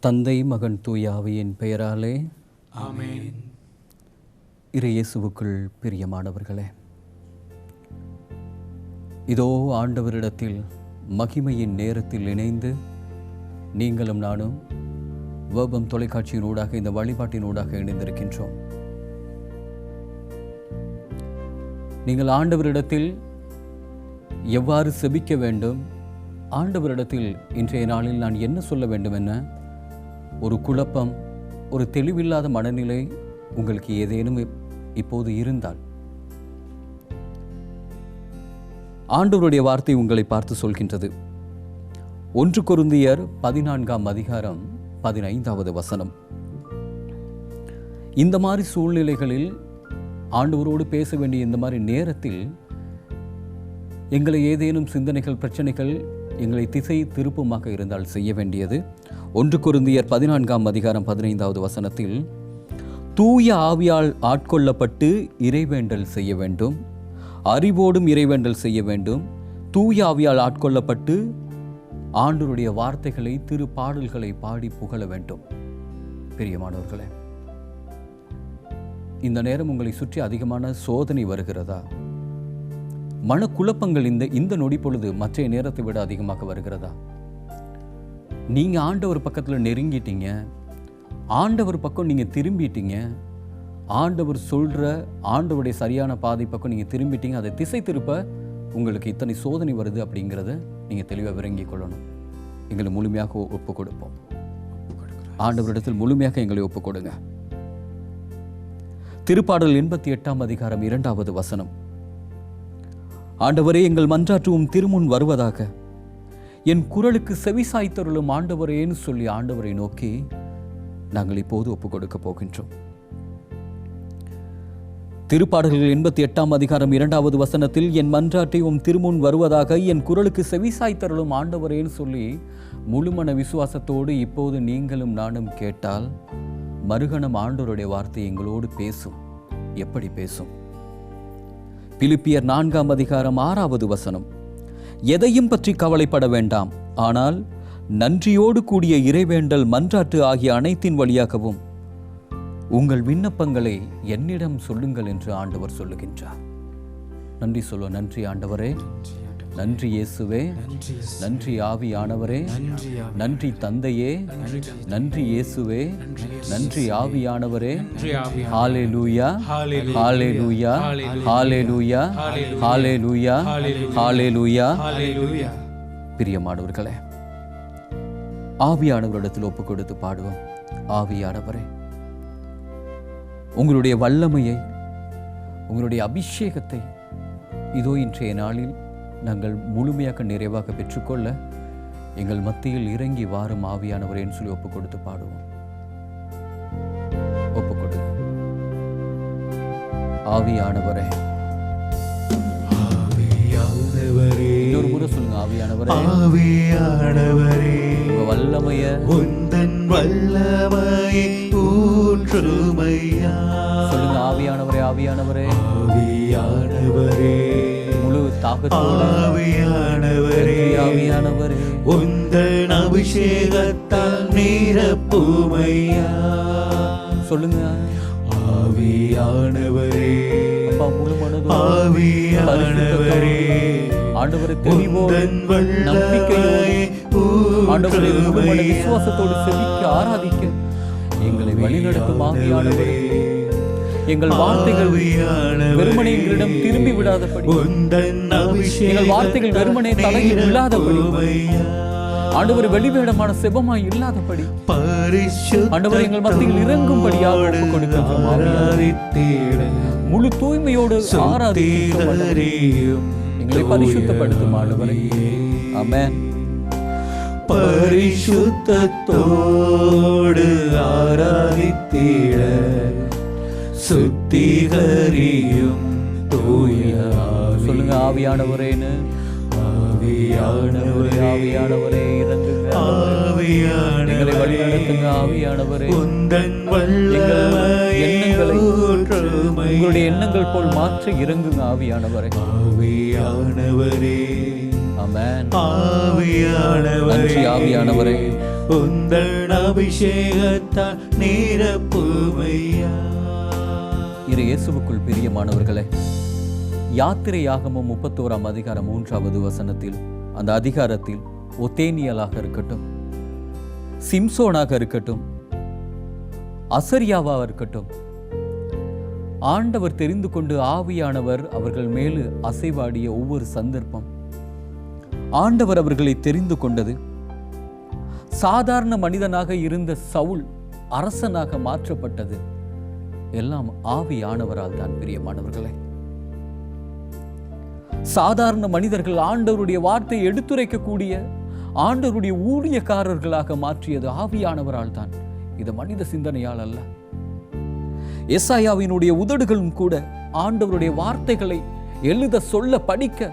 தந்தை மகன் தூய ஆவியின் பெயராலே ஆமென். இறை இயேசுவுக்குள் பிரியமானவர்களே, இதோ ஆண்டவரிடத்தில் மகிமையின் நேரத்தில் இணைந்து நீங்களும் நானும் வேபம் தொலைக்காட்சியினூடாக இந்த வழிபாட்டினூடாக இணைந்திருக்கின்றோம். நீங்கள் ஆண்டவரிடத்தில் எவ்வாறு செபிக்க வேண்டும், ஆண்டவரிடத்தில் இன்றைய நாளில் நான் என்ன சொல்ல வேண்டும் என ஒரு குழப்பம், ஒரு தெளிவில்லாத மனநிலை உங்களுக்கு ஏதேனும் இப்போது இருந்தால், ஆண்டவருடைய வார்த்தை உங்களை பார்த்து சொல்கின்றது. 1 கொரிந்தியர் 14:15 இந்த மாதிரி சூழ்நிலைகளில் ஆண்டவரோடு பேச வேண்டிய இந்த மாதிரி நேரத்தில் எங்களை ஏதேனும் சிந்தனைகள், பிரச்சனைகள் எங்களை திசை திருப்பமாக இருந்தால் செய்ய வேண்டியது 1 கொரிந்தியர் 14:15 தூய ஆவியால் ஆட்கொள்ளப்பட்டு இறைவேண்டல் செய்ய வேண்டும், அறிவோடும் இறைவேண்டல் செய்ய வேண்டும், தூய ஆவியால் ஆட்கொள்ளப்பட்டு ஆண்டவருடைய வார்த்தைகளை, திரு பாடல்களை பாடி புகழ வேண்டும். பிரியமானவர்களே, இந்த நேரம் உங்களை சுற்றி அதிகமான சோதனை வருகிறதா? மனக்குழப்பங்கள் இந்த நொடி பொழுது மற்ற நேரத்தை விட அதிகமாக வருகிறதா? நீங்க ஆண்டவர் பக்கத்தில் நெருங்கிட்டீங்க, ஆண்டவர் பக்கம் நீங்க திரும்பிட்டீங்க, ஆண்டவர் சொல்ற ஆண்டவருடைய சரியான பாதை பக்கம் நீங்க திரும்பிட்டீங்க. அதை திசை திருப்ப உங்களுக்கு இத்தனை சோதனை வருது அப்படிங்கிறத நீங்க தெளிவாக விளங்கிக் கொள்ளணும். எங்களை முழுமையாக ஒப்பு கொடுப்போம். ஆண்டவரிடத்தில் முழுமையாக எங்களை ஒப்பு கொடுங்க. திருப்பாடல் 88:2 ஆண்டவரே, எங்கள் மன்றாற்றுவும் திருமுன் வருவதாக, என் குரலுக்கு செவிசாய்த்தருளும் ஆண்டவரேன்னு சொல்லி ஆண்டவரை நோக்கி நாங்கள் இப்போது ஒப்பு கொடுக்க போகின்றோம். திருப்பாடல்கள் 88:2 என் மன்றாட்டை உம் திருமுன் வருவதாக, என் குரலுக்கு செவிசாய்த்தருளும் ஆண்டவரேன்னு சொல்லி முழுமன விசுவாசத்தோடு இப்போது நீங்களும் நானும் கேட்டால், மறுகணம் ஆண்டவருடைய வார்த்தை எங்களோடு பேசும். எப்படி பேசும்? பிலிப்பியர் 4:6 எதையும் பற்றி கவலைப்பட வேண்டாம், ஆனால் நன்றியோடு கூடிய இறைவேண்டல், மன்றாட்டு ஆகிய அனைத்தின் வழியாகவும் உங்கள் விண்ணப்பங்களை என்னிடம் சொல்லுங்கள் என்று ஆண்டவர் சொல்லுகின்றார். நன்றி சொல்ல. நன்றி ஆண்டவரே, நன்றி இயேசுவே, நன்றி ஆவியானவரே, நன்றி தந்தையே, நன்றி இயேசுவே, நன்றி ஆவியானவரே. ஹல்லேலூயா, ஹல்லேலூயா, ஹல்லேலூயா, ஹல்லேலூயா, ஹல்லேலூயா. பிரியமானவர்களே, ஆவியானவரிடத்தில் ஒப்பு கொடுத்து பாடுவோம். ஆவியானவரே, உங்களுடைய வல்லமையை, உங்களுடைய அபிஷேகத்தை இதோ இன்றைய நாளில் நாங்கள் முழுமையாக நிறைவாக பெற்றுக்கொள்ள எங்கள் மத்தியில் இறங்கி வாரும் ஆவியானவரேன்னு சொல்லி ஒப்பு கொடுத்து பாடுவோம். ஒப்பு கொடுங்க. ஆவியானவரே, இன்னொரு முறை சொல்லுங்க. ஆவியானவரே, ஆவியானவரே, வல்லமைய உந்தன் வல்லமையை ஊற்றுமையா. சொல்லுங்க. ஆவியானவரே, ஆவியானவரே, ஆவியானவரே, முழு தாகத்தோடு ஆவியானவரே, ஆவியானவரே, உந்தன் அபிஷேகத்தால் நிரப்புமையா. சொல்லுங்க. ஆவியானவரே, அப்பா, முழு மனதோடு ஆவியானவரே, ஆண்டவரை தெளிவோடு, நம்பிக்கையோடு, ஆண்டவரை முழு மன விசுவாசத்தோடு செபிக்க, ஆராதிக்க எங்களை வழிநடத்தும் ஆவியானவரே. எங்கள் வார்த்தைகள் வெறுமனே எங்களிடம் திரும்பி விடாதபடி, எங்கள் வார்த்தைகள் வெறுமனே தலையில் விழாதபடி, ஆண்டவர் வெளிவேடமான செபமாய் இல்லாதபடி, ஆண்டவர் எங்கள் மத்தியில் இறங்கும்படியாக ஒப்புக் கொடுக்கின்றோம். முழு தூய்மையோடு ஆராதிக்கின்றோம். எங்களை பரிசுத்தப்படுத்தும் ஆண்டவரே. ஆமென். பரிசுத்தத்தோடு ஆராதித்திட சுத்திகரியும் தூய. சொல்லுங்க. ஆவியானவரேன்னு. ஆவியானவரே, ஆவியானவரே, இறங்குங்க. எங்களை வழிநடத்துங்க. ஆவியானவரே, எண்ணங்களை உங்களுடைய எண்ணங்கள் போல் மாற்ற இறங்குங்க. ஆவியானவரே, ஆவியானவரே, ஆமென். ஆவியானவரே, நன்றி ஆவியானவரே. உந்தன் அபிஷேகத்தால் நிரப்புமையா. இரு இயேசுவுக்குள் பிரியமானவர்களே, யாத்திரையாகமம் 31ஆம் அதிகாரம் 3வது வசனத்தில், அந்த அதிகாரத்தில் ஒத்தேனியலாக இருக்கட்டும், சிம்சோனாக இருக்கட்டும், அசரியாவாக இருக்கட்டும், ஆண்டவர் தெரிந்து கொண்டு ஆவியானவர் அவர்கள் மேலு அசைவாடிய ஒவ்வொரு சந்தர்ப்பம், ஆண்டவர் அவர்களை தெரிந்து கொண்டது, சாதாரண மனிதனாக இருந்த சவுல் அரசனாக மாற்றப்பட்டது, எல்லாம் ஆவியானவரால் தான் பிரியமானவர்களே. சாதாரண மனிதர்கள் ஆண்டவருடைய வார்த்தையை எடுத்துரைக்கக்கூடிய ஆண்டவருடைய ஊழியக்காரர்களாக மாற்றியது ஆவியானவரால் தான், இது மனித சிந்தனையால் அல்ல. எசாயாவினுடைய உதடுகளும் கூட ஆண்டவருடைய வார்த்தைகளை எழுத சொல்ல படிக்க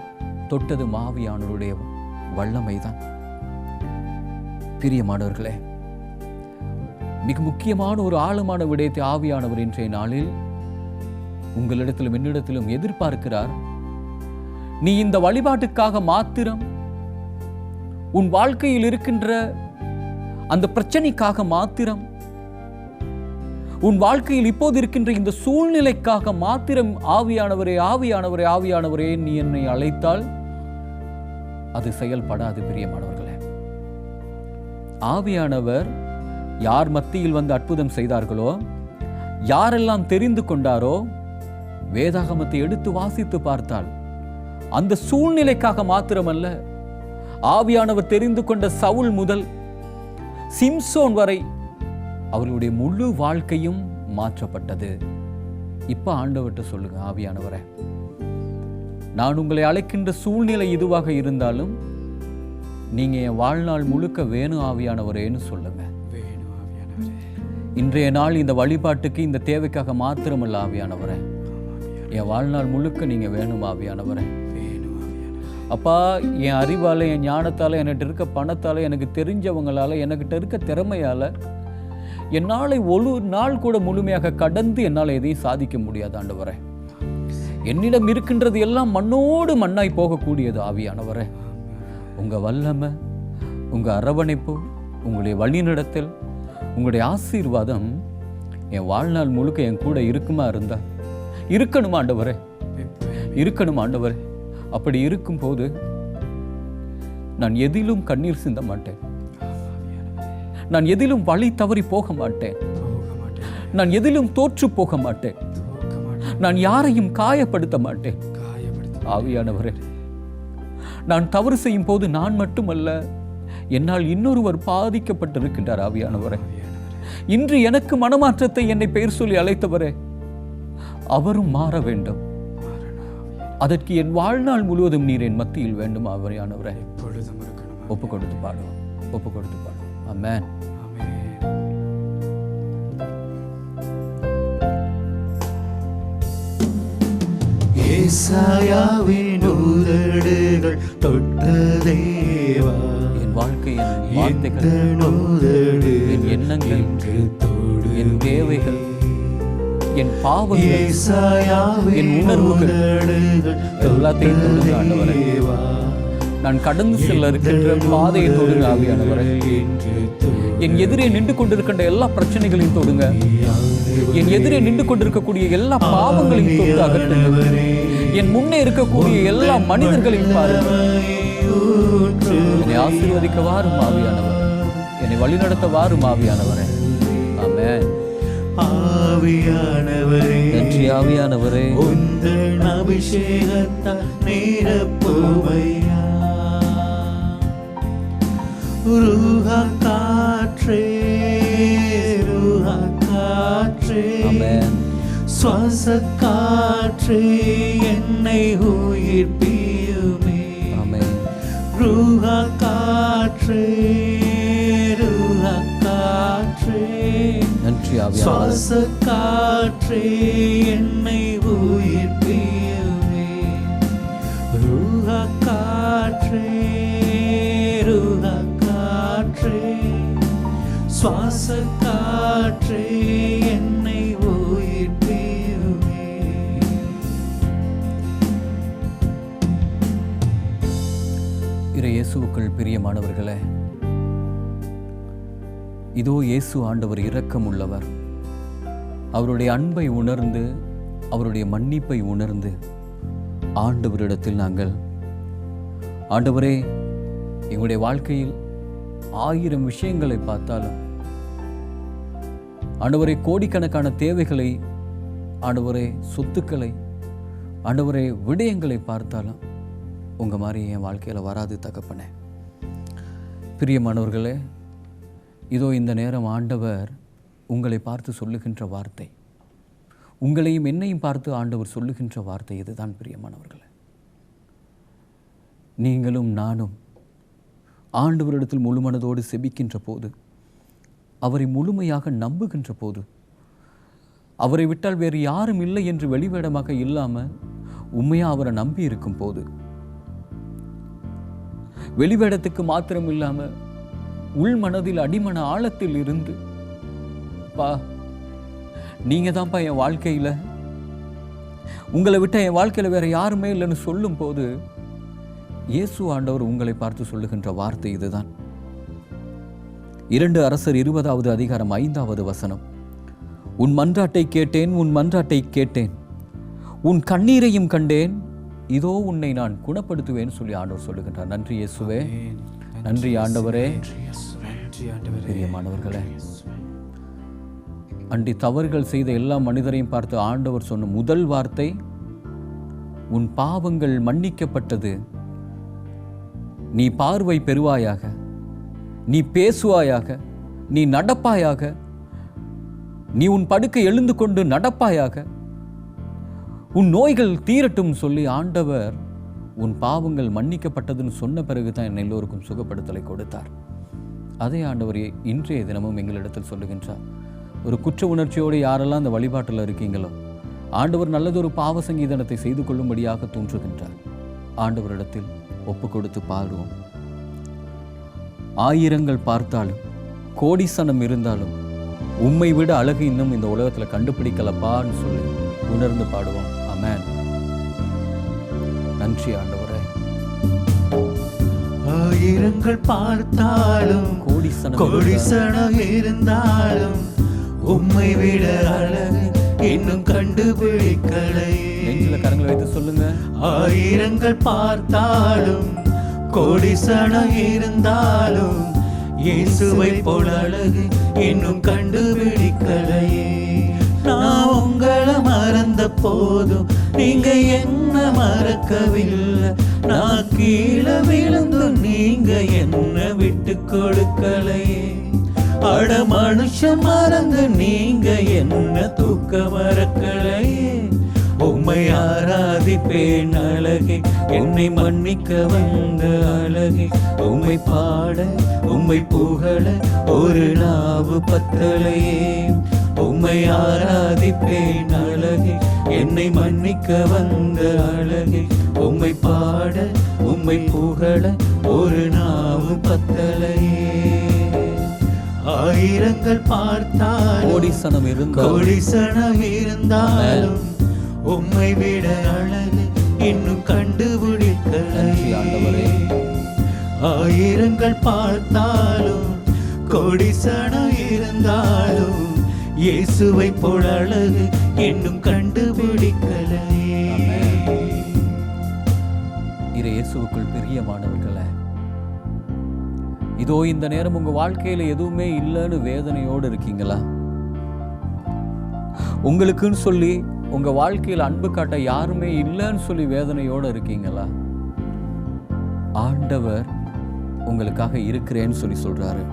தொட்டது ஆவியானவருடைய வல்லமைதான். பிரியமானவர்களே, மிக முக்கியமான ஒரு ஆழமான விடயத்தை ஆவியானவர் இன்றைய நாளில் உங்களிடத்திலும் என்னிடத்திலும் எதிர்பார்க்கிறார். நீ இந்த வழிபாட்டுக்காக மாத்திரம், உன் வாழ்க்கையில் இருக்கின்ற அந்த பிரச்சனைக்காக மாத்திரம், உன் வாழ்க்கையில் இப்போது இருக்கின்ற இந்த சூழ்நிலைக்காக மாத்திரம் ஆவியானவரே ஆவியானவரே ஆவியானவரே நீ என்னை அழைத்தால் அது செயல்படாது. பிரியமானவர்களே, ஆவியானவர் யார் மத்தியில் வந்து அற்புதம் செய்தார்களோ, யாரெல்லாம் தெரிந்து கொண்டாரோ, வேதாகமத்தை எடுத்து வாசித்து பார்த்தால் அந்த சூழ்நிலைக்காக மாத்திரமல்ல, ஆவியானவர் தெரிந்து கொண்ட சவுல் முதல் சிம்சோன் வரை அவர்களுடைய முழு வாழ்க்கையும் மாற்றப்பட்டது. இப்ப ஆண்டவர்கிட்ட சொல்லுங்க, ஆவியானவரே, நான் உங்களை அழைக்கின்ற சூழ்நிலை இதுவாக இருந்தாலும் நீங்க என் வாழ்நாள் முழுக்க வேணும் ஆவியானவரேன்னு சொல்லுங்க. இன்றைய நாள் இந்த வழிபாட்டுக்கு இந்த தேவைக்காக மாத்திரமல்ல ஆவியானவரே, என் வாழ்நாள் முழுக்க நீங்க வேணும் ஆவியானவரே. அப்பா, என் அறிவால, என் ஞானத்தால, என்கிட்ட இருக்க பணத்தால, எனக்கு தெரிஞ்சவங்களால, எனக்கிட்ட இருக்க திறமையால என்னால் ஒரு நாள் கூட முழுமையாக கடந்து என்னால் எதையும் சாதிக்க முடியாது ஆண்டவரே. என்னிடம் இருக்கின்றது எல்லாம் மண்ணோடு மண்ணாய் போகக்கூடியது ஆவியானவரே. உங்க வல்லமை, உங்க அரவணைப்பு, உங்களுடைய வழிநடத்தல், உங்களுடைய ஆசீர்வாதம் என் வாழ்நாள் முழுக்க என் கூட இருக்குமா இருந்தா இருக்கணும் ஆண்டவரே, இருக்கணும் ஆண்டவரே. அப்படி இருக்கும்போது நான் எதிலும் கண்ணீர் சிந்த மாட்டேன், நான் எதிலும் வழி தவறி போக மாட்டேன், நான் எதிலும் தோற்று போக மாட்டேன், நான் யாரையும் காயப்படுத்த மாட்டேன். ஆவியானவரே, நான் தவறு செய்யும் போது நான் மட்டுமல்ல, என்னால் இன்னொருவர் பாதிக்கப்பட்டிருக்கின்றார். ஆவியானவரே, இன்று எனக்கு மனமாற்றத்தை என்னை பெயர் சொல்லி அழைத்தவரே, அவரும் மாற வேண்டும். அதற்கு என் வாழ்நாள் முழுவதும் நீர் என் மத்தியில் வேண்டும். ஆவியானவரே, ஒப்பு கொடுத்து பாடுவோம், ஒப்பு கொடுத்து பாடுவோம். ஆமென். ஏசாயாவின் உதடுகள் தொட்ட தேவா, என் வாழ்க்கையின் வார்த்தைகள், என் எண்ணங்கள், என் தேவைகள், என் பாவங்கள், என் உணர்வுகள் எல்லாத்தையும் தொடுங்க ஆண்டவரே. நான் கடந்து செல்ல இருக்கின்ற பாதையை தொடுங்க ஆவியானவரே. என் எதிரே நின்று கொண்டிருக்கின்ற எல்லா பிரச்சனைகளையும் தொடுங்க. என் எதிரே நின்று கொண்டிருக்கக்கூடிய எல்லா பாவங்களையும் தொட்டு அகற்றுங்க. என் முன்னே இருக்கக்கூடிய எல்லா மனிதர்களையும் பாருங்க. என்னை ஆசீர்வதிக்க வாரும் ஆவியானவர், என்னை வழிநடத்த வாரும் ஆவியானவரே. ஆமென். ஆவியானவரே, நன்றி ஆவியானவரே. உந்தன் அபிஷேகத்தால் நிரப்புமையா. ரூஹா காற்றே, ரூஹா காற்றே, சுவாச காற்றே, என்னை உயிர்ப்பியுமே. ரூஹா காற்றே, ரூஹா காற்றே, சுவாச காற்றே, என்னை உயிர்ப்பியுமே. ரூஹா காற்றே, ரூஹா காற்றே, சுவாச காற்றே, என்னை உயிர்ப்பியுமே. இயேசுவுக்குள் பிரியமானவர்களே, இதோ இயேசு ஆண்டவர் இரக்கம் உள்ளவர். அவருடைய அன்பை உணர்ந்து, அவருடைய மன்னிப்பை உணர்ந்து ஆண்டவரிடத்தில் நாங்கள், ஆண்டவரே, எங்களுடைய வாழ்க்கையில் 1000 விஷயங்களை பார்த்தாலும், ஆண்டவரே, கோடிக்கணக்கான தேவைகளை, ஆண்டவரே, சொத்துக்களை, ஆண்டவரே, விடயங்களை பார்த்தாலும் உங்கள் மாதிரி என் வாழ்க்கையில் வராது தகப்பனே. பிரியமானவர்களே, இதோ இந்த நேரம் ஆண்டவர் உங்களை பார்த்து சொல்லுகின்ற வார்த்தை, உங்களையும் என்னையும் பார்த்து ஆண்டவர் சொல்லுகின்ற வார்த்தை இதுதான். பிரியமானவர்களே, நீங்களும் நானும் ஆண்டவரிடத்தில் முழு மனதோடு செபிக்கின்ற போது, அவரை முழுமையாக நம்புகின்ற போது, அவரை விட்டால் வேறு யாரும் இல்லை என்று வெளிவேடமாக இல்லாமல் உண்மையாக அவரை நம்பி இருக்கும் போது, வெளிவேடத்துக்கு மாத்திரம் இல்லாமல் உள் மனதில் அடிமன ஆழத்தில் இருந்து, பா நீங்க தான்ப்பா என் வாழ்க்கையில், உங்களை விட்ட என் வாழ்க்கையில் வேற யாருமே இல்லைன்னு சொல்லும் போது, இயேசு ஆண்டவர் உங்களை பார்த்து சொல்லுகின்ற வார்த்தை இதுதான். 2 அரசர் 20வது அதிகாரம் 5வது வசனம். உன் மன்றாட்டை கேட்டேன், உன் மன்றாட்டை கேட்டேன், உன் கண்ணீரையும் கண்டேன், இதோ உன்னை நான் குணப்படுத்துவேன் சொல்லி ஆண்டவர் சொல்லுகின்றார். நன்றி இயேசுவே, நன்றி ஆண்டவரே. பிரியமானவர்களே, அண்டி தவறுகள் செய்த எல்லா மனிதரையும் பார்த்து ஆண்டவர் சொன்ன முதல் வார்த்தை, உன் பாவங்கள் மன்னிக்கப்பட்டது, நீ பார்வை பெறுவாயாக, நீ பேசுவாயாக, நீ நடப்பாயாக, நீ உன் படுக்கை எழுந்து கொண்டு நடப்பாயாக, உன் நோய்கள் தீரட்டும் சொல்லி ஆண்டவர் உன் பாவங்கள் மன்னிக்கப்பட்டதுன்னு சொன்ன பிறகுதான் என் எல்லோருக்கும் சுகப்படுத்தலை கொடுத்தார். அதே ஆண்டவர் இன்றைய தினமும் எங்களிடத்தில் சொல்லுகின்றார். ஒரு குற்ற உணர்ச்சியோடு யாரெல்லாம் அந்த வழிபாட்டில் இருக்கீங்களோ, ஆண்டவர் நல்லதொரு பாவ சங்கீதனத்தை செய்து கொள்ளும்படியாக தோன்றுகின்றார். ஆண்டவரிடத்தில் ஒப்பு கொடுத்து பாடுவோம். 1000 பார்த்தாலும், கோடிசனம் இருந்தாலும், உம்மை விட அழகு இன்னும் இந்த உலகத்தில் கண்டுபிடிக்கலப்பான்னு சொல்லி உணர்ந்து பாடுவோம். ஆமென். நன்றி ஆண்டவரே. 1000 பார்த்தாலும், கோடிசனம் இருந்தாலும், உம்மை விட அழகு இன்னும் கண்டுபிடிக்கலை. நெஞ்சில கரங்களை வைத்து சொல்லுங்க. 1000 பார்த்தாலும், கோடிசனம் இருந்தாலும், இயேசுவை போல அழகு இன்னும் கண்டுபிடிக்கலையே. நான் உங்களை மறந்த போதும் நீங்க என்ன மறக்கவில்லை. நான் கீழே விழுந்தும் நீங்க என்ன விட்டு கொடுக்கலையே. அட மனுஷன் மறந்து நீங்க என்ன தூக்க மறக்கலையே. உம்மை ஆராதிப்பேன் அழகே, என்னை மன்னிக்க வந்த அழகே. உம்மை பாட, உம்மை புகழ ஒரு நாவு பத்தலையே. உம்மை ஆராதிப்பேன் அழகே, என்னை மன்னிக்க வந்த அழகே. உம்மை பாட, உம்மை புகழ ஒரு நாவு பத்தலையே. 1000 பார்த்தாலும், கோடிசனம் இருந்தாலும், உம்மை விட அழகு இன்னும் கண்டுபிடிக்கலையே. 1000 பார்த்தாலும், கோடிசனம் இருந்தாலும், இயேசுவை போல அழகு இன்னும் கண்டுபிடிக்கலையே. இயேசுவுக்குள் பிரியமானவர்களே, இதோ இந்த நேரம் உங்க வாழ்க்கையில எதுவுமே இல்லைன்னு வேதனையோடு இருக்கீங்களா? உங்களுக்குன்னு சொல்லி உங்க வாழ்க்கையில் அன்பு காட்ட யாருமே இல்லைன்னு சொல்லி வேதனையோடு இருக்கீங்களா? ஆண்டவர் உங்களுக்காக இருக்கிறேன்னு சொல்லி சொல்றாரு.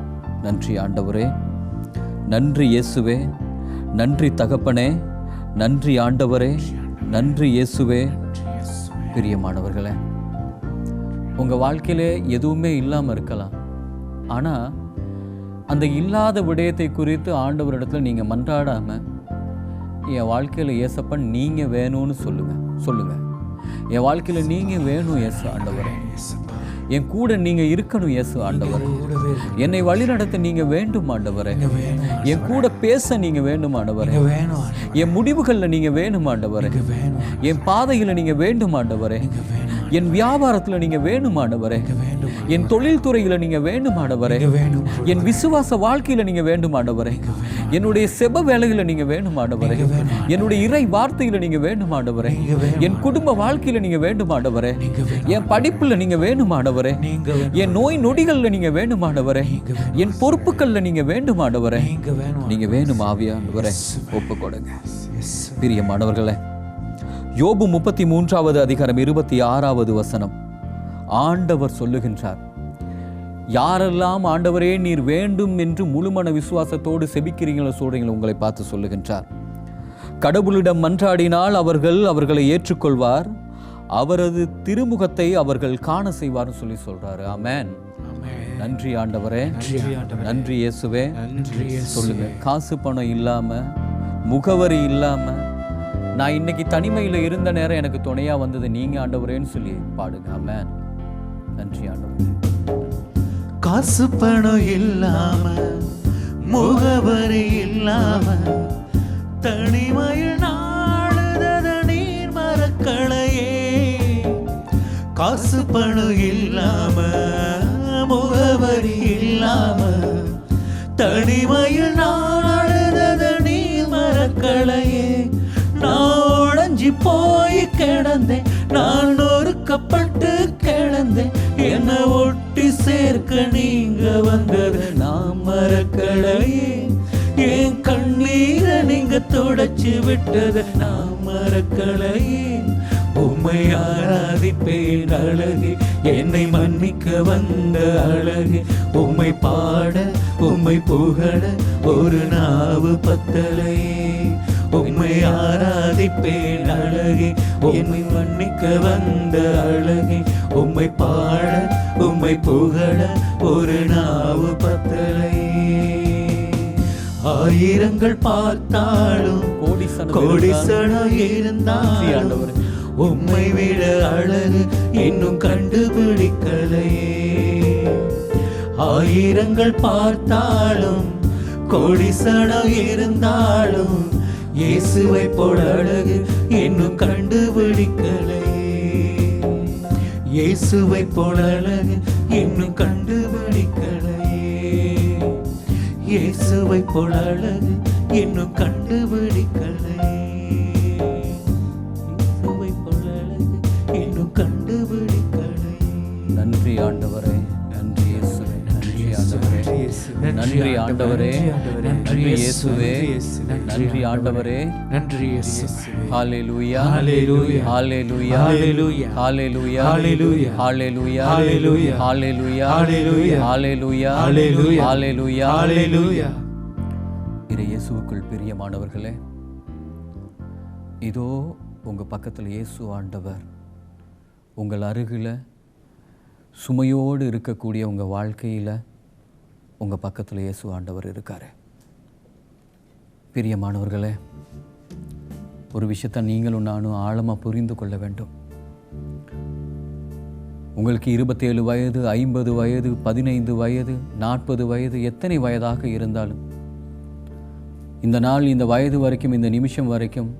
நன்றி ஆண்டவரே, நன்றி இயேசுவே, நன்றி தகப்பனே, நன்றி ஆண்டவரே, நன்றி இயேசுவே. பிரியமானவர்களே, உங்க வாழ்க்கையிலே எதுவுமே இல்லாம இருக்கலாம். ஆனா அந்த இல்லாத விடயத்தை குறித்து ஆண்டவரிடத்துல நீங்க மன்றாடாம, என் வாழ்க்கையில் ஏசப்பா நீங்கள் வேணும்னு சொல்லுங்க. என் வாழ்க்கையில் நீங்கள் வேணும் இயேசு ஆண்டவரே, என் கூட நீங்கள் இருக்கணும் இயேசு ஆண்டவரே, என்னை வழி நடத்த நீங்கள் வேண்டும் ஆண்டவரே, என் கூட பேச நீங்கள் வேண்டும் ஆண்டவரே, என் முடிவுகளில் நீங்கள் வேணும் ஆண்டவரே, என் பாதையில் நீங்கள் வேண்டும் ஆண்டவரே, என் வியாபாரத்தில் நீங்கள் வேணும் ஆண்டவரே, என் தொழில் துறையில நீங்க வேண்டும் ஆண்டவரே. வேணும். என் விசுவாச வாழ்க்கையில நீங்க வேண்டும் ஆண்டவரே. என்னுடைய செப வேலையில நீங்க வேண்டும் ஆண்டவரே. என்னுடைய இறை வார்த்தையில நீங்க வேண்டும் ஆண்டவரே. என் குடும்ப வாழ்க்கையில நீங்க வேண்டும் ஆண்டவரே. என் படிப்புல நீங்க வேண்டும் ஆண்டவரே. என் நோய் நொடிகள்ல நீங்க வேண்டும் ஆண்டவரே. என் பொறுப்புகள்ல நீங்க வேண்டும் ஆண்டவரே. நீங்க வேண்டும் ஆவியானவரே. ஒப்பு கொடுங்க பிரியமானவர்களே. யோபு 33வது அதிகாரம் 26வது வசனம். ஆண்டவர் சொல்லுகின்றார், யாரெல்லாம் ஆண்டவரே நீர் வேண்டும் என்று முழுமன விசுவாசத்தோடு செபிக்கிறீங்களோ சொல்றீங்களோ உங்களை பார்த்து சொல்லுகின்றார். கடவுளிடம் மன்றாடினால் அவர்களை ஏற்றுக்கொள்வார், அவரது திருமுகத்தை அவர்கள் காண செய்வார்னு சொல்றாரு. ஆமென். நன்றி ஆண்டவரே. நன்றி இயேசுவே. சொல்லுங்க, காசு பணம் இல்லாம, முகவரி இல்லாம, நான் இன்னைக்கு தனிமையில இருந்த நேரம் எனக்கு துணையா வந்தது நீங்க ஆண்டவரேன்னு சொல்லி பாடுங்க. ஆமென். நன்றி ஆண்டவரே. காசு பணம் இல்லாம, முகவரி இல்லாம, தனிமையில் நாடுதத நீர் மறக்களையே. காசு பணம் இல்லாம, முகவரி இல்லாம, தனிமையில் நாடுதத நீர் மறக்களையே. நான் உடைஞ்சி போய் கிடந்தேன், நான் நொறுக்கப்பட்டு கிடந்தேன், என்னை ஒட்டி சேர்க்க நீங்க வந்தது நான் மறக்கலையே. என் கண்ணீரை நீங்க தொடச்சு விட்டது நான் மறக்கலையே. உம்மை ஆராதிப்பேன் அழகு, என்னை மன்னிக்க வந்த அழகு. உம்மை பாட உம்மை புகழ ஒரு நாவு பத்தலையே. உம்மை ஆராதிப்பேன் அழகு, உம்மை மன்னிக்க வந்த அழகு. உம்மை பாட உம்மை புகழ ஒரு நாவு பத்தலையே. ஆயிரங்கள் பார்த்தாலும் கோடிசனம் இருந்தாலும் உம்மை விட அழகு இன்னும் கண்டுபிடிக்கலையே. ஆயிரங்கள் பார்த்தாலும் கோடிசனம் இருந்தாலும் இயேசுவை போல அழகு இன்னும் கண்டுபிடிக்கலையே. இயேசுவை போல அழகு இன்னும் கண்டுபிடிக்கலையே. இயேசுவை போல அழகு இன்னும் கண்டுபிடிக்கலையே. இயேசுவை போல அழகு இன்னும் கண்டுபிடிக்கலையே. நன்றி ஆண்டவரே. நன்றி இயேசுவே. நன்றி ஆண்டவரே. நன்றி ஆண்டவரே. நன்றி இயேசுவே. நன்றி ஆண்டவரே. நன்றி இயேசுவே. ஹல்லேலூயா. ஹல்லேலூயா. ஹல்லேலூயா. ஹல்லேலூயா. ஹல்லேலூயா. ஹல்லேலூயா. ஹல்லேலூயா. ஹல்லேலூயா. ஹல்லேலூயா. ஹல்லேலூயா. ஹல்லேலூயா. ஹல்லேலூயா. ஹல்லேலூயா. ஹல்லேலூயா. இறை இயேசுவுக்குள் பிரியமானவர்களே, இதோ உங்க பக்கத்தில் இயேசு ஆண்டவர் உங்கள் அருகில் சுமையோடு இருக்கக்கூடிய உங்கள் வாழ்க்கையில் உங்கள் பக்கத்தில் இயேசு ஆண்டவர் இருக்காரு. பிரியமானவர்களே, ஒரு விஷயத்தை நீங்களும் நானும் ஆழமாக புரிந்து கொள்ள வேண்டும். உங்களுக்கு 27 வயது, 50 வயது, 15 வயது, 40 வயது, எத்தனை வயதாக இருந்தாலும் இந்த நாள், இந்த வயது வரைக்கும், இந்த நிமிஷம் வரைக்கும்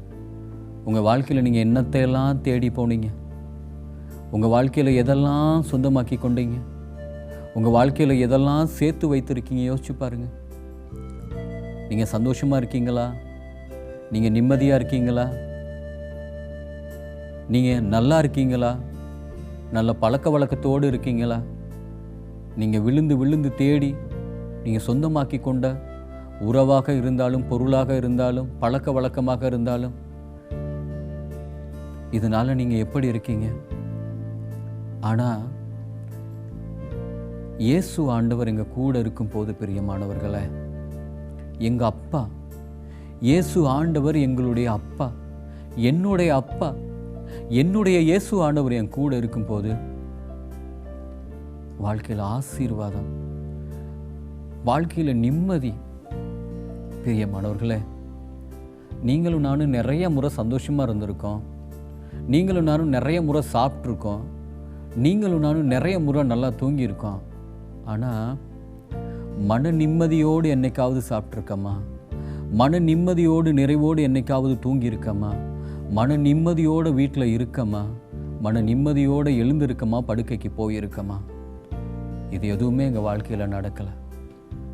உங்கள் வாழ்க்கையில் நீங்கள் என்னத்தையெல்லாம் தேடி போனீங்க, உங்கள் வாழ்க்கையில் எதெல்லாம் சொந்தமாக்கி கொண்டீங்க, உங்கள் வாழ்க்கையில் எதெல்லாம் சேர்த்து வைத்திருக்கீங்க யோசிச்சு பாருங்கள். நீங்கள் சந்தோஷமாக இருக்கீங்களா? நீங்கள் நிம்மதியாக இருக்கீங்களா? நீங்கள் நல்லா இருக்கீங்களா? நல்ல பழக்க வழக்கத்தோடு இருக்கீங்களா? நீங்கள் விழுந்து விழுந்து தேடி நீங்கள் சொந்தமாக்கி கொண்ட உறவாக இருந்தாலும், பொருளாக இருந்தாலும், பழக்க வழக்கமாக இருந்தாலும், இதனால் நீங்கள் எப்படி இருக்கீங்க? ஆனால் இயேசு ஆண்டவர் எங்கள் கூட இருக்கும்போது பிரியமானவர்களே, எங்கள் அப்பா இயேசு ஆண்டவர் எங்களுடைய அப்பா, என்னுடைய அப்பா, என்னுடைய இயேசு ஆண்டவர் என் கூட இருக்கும்போது வாழ்க்கையில் ஆசீர்வாதம், வாழ்க்கையில் நிம்மதி. பிரியமானவர்களே, நீங்களும் நானும் நிறைய முறை சந்தோஷமாக இருந்திருக்கோம், நீங்களும் நானும் நிறைய முறை சாப்பிட்ருக்கோம், நீங்களும் நானும் நிறைய முறை நல்லா தூங்கியிருக்கோம். ஆனால் மன நிம்மதியோடு என்னைக்காவது சாப்பிட்ருக்கம்மா? மன நிம்மதியோடு நிறைவோடு என்னைக்காவது தூங்கியிருக்கம்மா? மன நிம்மதியோடு வீட்டில் இருக்கம்மா? மன நிம்மதியோடு எழுந்திருக்கம்மா? படுக்கைக்கு போயிருக்கம்மா? இது எதுவுமே எங்கள் வாழ்க்கையில் நடக்கலை.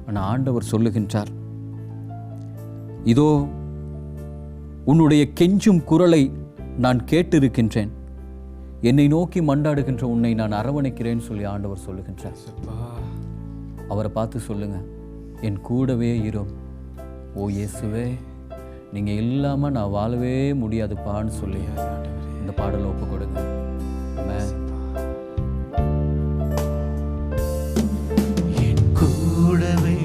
ஆனால் ஆண்டவர் சொல்லுகின்றார், இதோ உன்னுடைய கெஞ்சும் குரலை நான் கேட்டிருக்கின்றேன், என்னை நோக்கி மண்டாடுகின்ற உன்னை நான் அரவணைக்கிறேன்னு சொல்லி ஆண்டவர் சொல்லுகின்றார். அவரை பார்த்து சொல்லுங்க, என் கூடவே இரும். ஓ இயேசுவே, நீங்கள் இல்லாமல் நான் வாழவே முடியாதுப்பான்னு சொல்லி இந்த பாடலை ஒப்பு கொடுங்க. என் கூடவே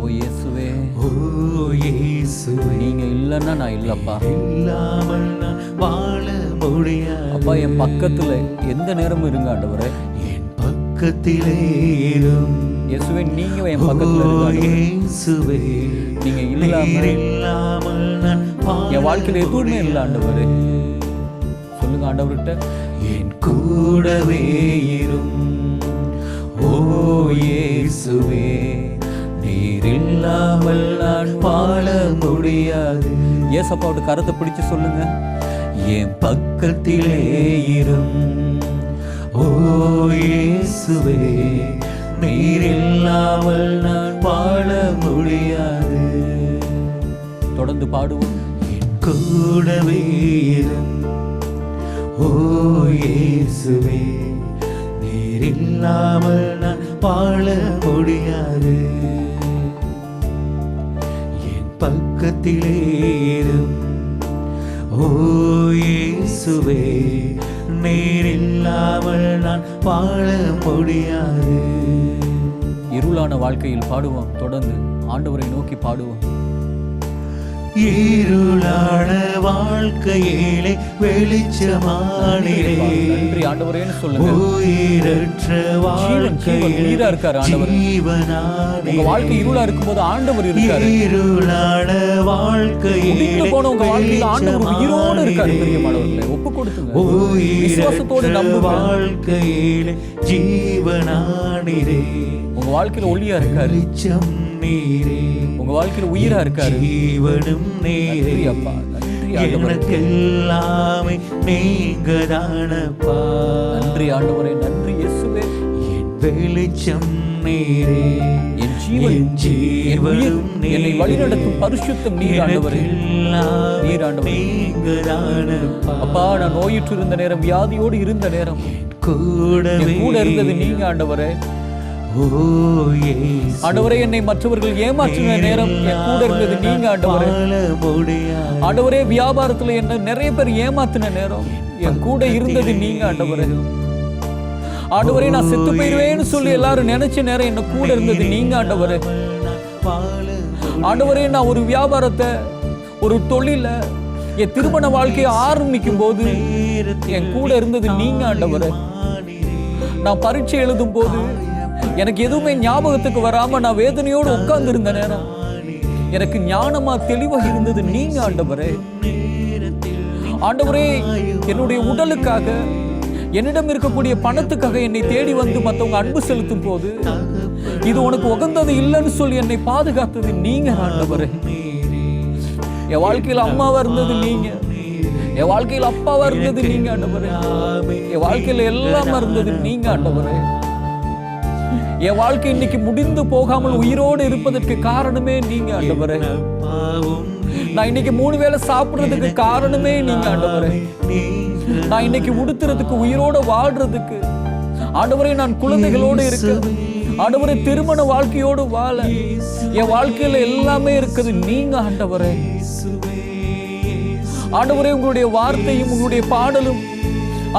ஓ இயேசுவே, ஓ இயேசுவே, நீங்க இல்லைன்னா நான் இல்லப்பா. இல்லாமல் நான் வாழ முடியாது. அப்பா, என் பக்கத்துல எந்த நேரமும் இருங்க ஆண்டவரே. என் பக்கத்திலே இரும் இயேசுவே, நீங்க என் பக்கத்துல இருங்க ஆண்டவரே. இயேசுவே, நீங்க இல்லாமல் நான் என் வாழ்க்கையில எதுவுமே இல்லை ஆண்டவரே. சொல்லுங்க ஆண்டவர்கிட்ட, என் கூடவே இரும். ஓ இயேசுவே, நீர் இல்லாமல் நான் வாழ முடியாது. ஏசப்பாவோட கரத்தை பிடிச்சு சொல்லுங்க, என் பக்கத்திலே இரும். ஓ இயேசுவே, நீர் இல்லாமல் நான் வாழ முடியாது. தொடர்ந்து பாடுவோம். என் கூடவே இரும். ஓ இயேசுவே, நீர் இல்லாமல் நான் வாழ முடியாது. என் பக்கத்திலே இரும். ஓ இயேசுவே, நீர் இல்லாமல் நான் வாழ முடியாது. இருளான வாழ்க்கையில் பாடுவோம். தொடர்ந்து ஆண்டவரை நோக்கி பாடுவோம். இருளான வாழ்க்கையிலே வெளிச்சமானீரே. நன்றி ஆண்டவரேன்னு சொல்லுங்க. உயிரற்ற வாழ்க்கையிலே நீரா இருக்காரு ஆண்டவர். ஜீவனானீரே. உங்க வாழ்க்கை இருளா இருக்கும்போது ஆண்டவர் இருக்காரு. இருளான வாழ்க்கையிலே போன உங்க வாழ்க்கையில ஆண்டவர் உயிரோடு இருக்காரு. பிரியமானவர்களே, ஒப்பு கொடுத்துங்க. விசுவாசத்தோடு நம்புங்க. வாழ்க்கையிலே ஜீவனானீரே. உங்க வாழ்க்கையில ஒளியா இருக்காரு. வெளிச்சம் நீரே. உங்க வாழ்க்கையில உயிரா இருக்காரு. ஜீவனும் நீரே. அப்பா, நன்றி ஆண்டவரே. எனக்கு எல்லாமே நீங்க தானப்பா. நன்றி ஆண்டவரே, நன்றி இயேசுவே. என் வெளிச்சம் நீரே. என் ஜீவன், என் உயிர், என்னை வழிநடத்தும் பரிசுத்தம் நீர் ஆண்டவரே. நீர் ஆண்டவரே. நீங்க தானப்பா. அப்பா, நான் நோயுற்று இருந்த நேரம், வியாதியோடு இருந்த நேரம், கூடவே என் கூட இருந்தது நீங்க ஆண்டவரே. ஓ இயேசு, ஆண்டவரே, என்னை மற்றவர்கள் ஏமாற்றின நேரம் என் கூட இருந்தது நீங்க ஆண்டவரே. வாழ முடியாது. ஆண்டவரே, வியாபாரத்துல என்ன நிறைய பேர் ஏமாத்தின நேரம் என் கூட இருந்தது நீங்க ஆண்டவரே. ஆண்டவரே, நான் செத்து போயிருவேன்னு சொல்லி எல்லாரும் நினைச்ச நேரம் என்ன கூட இருந்தது நீங்க ஆண்டவரே. ஆண்டவரே, நான் ஒரு வியாபாரத்தை, ஒரு தொழில, என் திருமண வாழ்க்கையை ஆரம்பிக்கும் போது என் கூட இருந்தது நீங்க ஆண்டவரே. நான் பரீட்சை எழுதும் போது எனக்கு எதுவுமே ஞாபகத்துக்கு வராம நான் வேதனையோடு உட்கார்ந்து இருந்த நேரம் எனக்கு ஞானமா தெளிவாக இருந்தது நீங்க ஆண்டவரே. ஆண்டவரே, என்னுடைய உடலுக்காக, என்னிடம் இருக்கக்கூடிய பணத்துக்காக என்னை தேடி வந்து மற்றவங்க அன்பு செலுத்தும் போது இது உனக்கு உகந்தது இல்லைன்னு சொல்லி என்னை பாதுகாத்தது நீங்க ஆண்டவரே. என் வாழ்க்கையில் அம்மாவா இருந்தது நீங்க, என் வாழ்க்கையில் அப்பாவா இருந்தது நீங்க ஆண்டவரே. என் வாழ்க்கையில எல்லாம் இருந்தது நீங்க ஆண்டவரே. என் வாழ்க்கை இன்னைக்கு முடிந்து போகாமல் உயிரோடு இருப்பதற்கு காரணமே நீங்க ஆண்டவரே. நான் இன்னைக்கு 3 வேளை சாப்பிடுறதுக்கு காரணமே நீங்க ஆண்டவரே. நான் இன்னைக்கு உடுத்துறதுக்கு, உயிரோட வாழ்றதுக்கு ஆண்டவரே, நான் குழந்தைகளோடு இருக்க ஆண்டவரே, திருமண வாழ்க்கையோடு வாழ என் வாழ்க்கையில எல்லாமே இருக்குது நீங்க ஆண்டவரே. ஆண்டவரே, உங்களுடைய வார்த்தையும் உங்களுடைய பாடலும்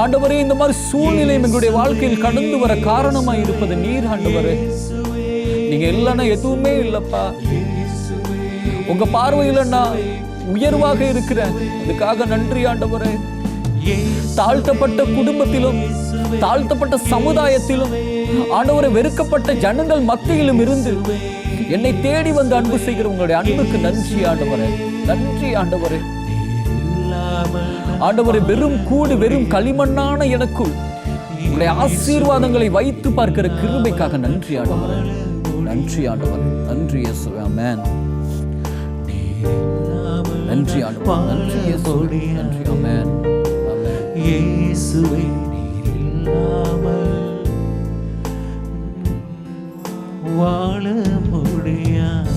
ஆண்டவரே, இந்த மாதிரி சூழ்நிலையும் எங்களுடைய வாழ்க்கையில் கடந்து வர காரணமா இருப்பது நீர் ஆண்டவரே. நீங்க இல்லைன்னா எதுவுமே இல்லப்பா. உங்க பார்வையில நான் உயர்வாக இருக்கிறேன், அதுக்காக நன்றி ஆண்டவரே. தாழ்த்தப்பட்ட குடும்பத்திலும், தாழ்த்தப்பட்ட சமுதாயத்திலும் ஆண்டவரே, வெறுக்கப்பட்ட ஜனங்கள் மத்தியிலும் இருந்து என்னை தேடி வந்து அன்பு செய்கிற உங்களுடைய அன்புக்கு நன்றி ஆண்டவரே. நன்றி ஆண்டவரே. ஆண்டவரே, வெறும் கூடு, வெறும் களிமண்ணான எனக்குள் உங்களுடைய ஆசீர்வாதங்களை வைத்து பார்க்கிற கிருபைக்காக நன்றி ஆண்டவரே. நன்றி ஆண்டவரே. நன்றி இயேசுவே. ஆமென். நன்றி ஆண்டவரே. நன்றி இயேசுவே. நன்றி. ஆமென். ஆமென். இயேசுவே, நீர் இல்லாமல் வாழ முடியாது.